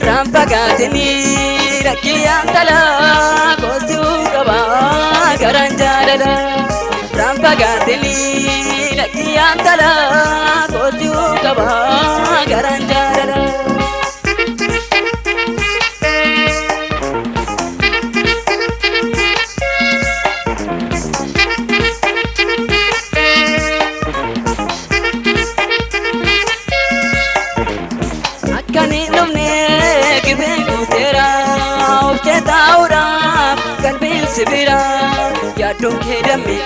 Rampagaatini rakkiyaan talaa koosuu qaba garaan jaalala. Rampagaatini rakkiyaan talaa koosuu qaba garaan jaalala. Akkani dhumne gibeen guuteera hojjetaa'uudha qalbiin sibira yaaddoon kee damme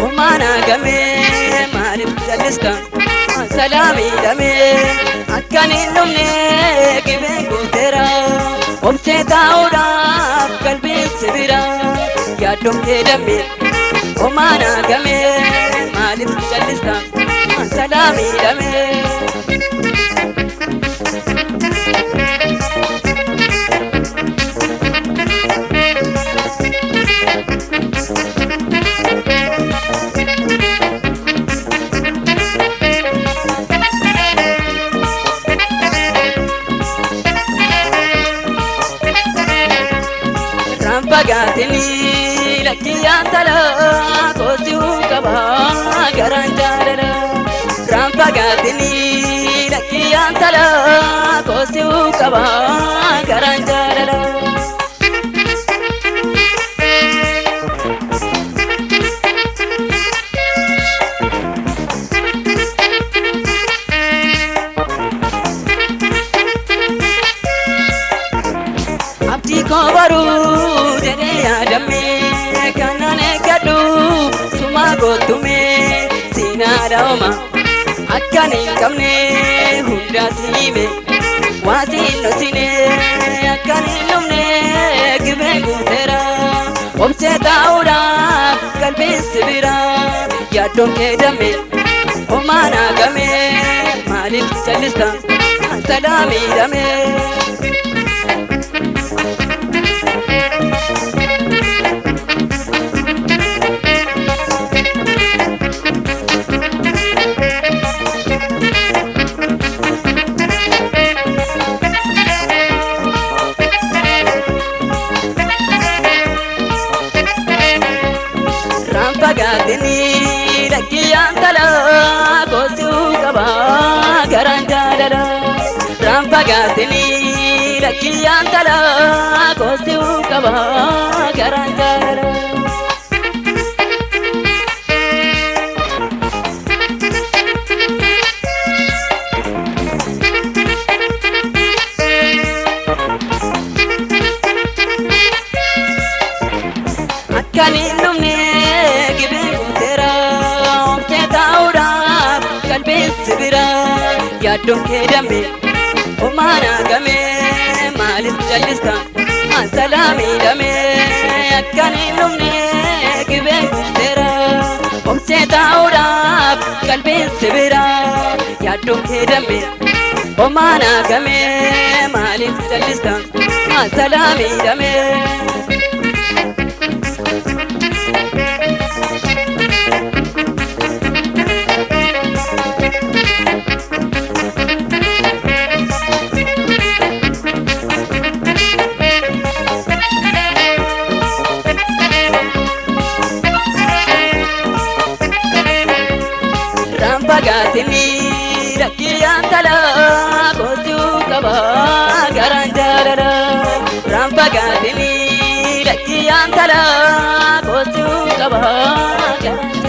homaana game maaliif jallista salaamii dame. Akkani dhumne gibeen guuteera hojjetaa'uudha qalbiin sibira yaaddoon kee damme homaana game maaliif jallista salaamii dame. Rampagaatini rakkiyaan talaa koosuu qaba garaan jaalala. Rampagaatini rakkiyaan talaa koosuu qaba garaan jaalala. Abdii koo baruu jedhee yaadame kanan eeggadhu suma gootume siinaadha hooma akkan hin qabne hundaa siime waa siin dhosine akkan hin dhumne gibeen guuteera hojjetaa'uudhaaf qalbiin sibira yaaddoon kee damme homaana game maaliif jallista salaamii dame. Rampagaatini rakkiyaan talaa koosuu qaba garaan jaalala. Rampagaatini rakkiyaan talaa koosuu qaba garaan jaalala. Akkani dhumne gibeen guuteera hojjetaa'uudhaaf qalbiin sibira yaaddoon kee damme homaana game maaliif jallista salaamii dame. Akkani dhumne gibeen guuteera hojjetaa'uudhaaf qalbiin sibira yaaddoon kee damme homaana game maaliif jallista salaamii dame. Rampagaatini rakkiyaan talaa koosuu qaba garaan jaalala. Rampagaatini rakkiyaan talaa koosuu qaba garaan jaalala.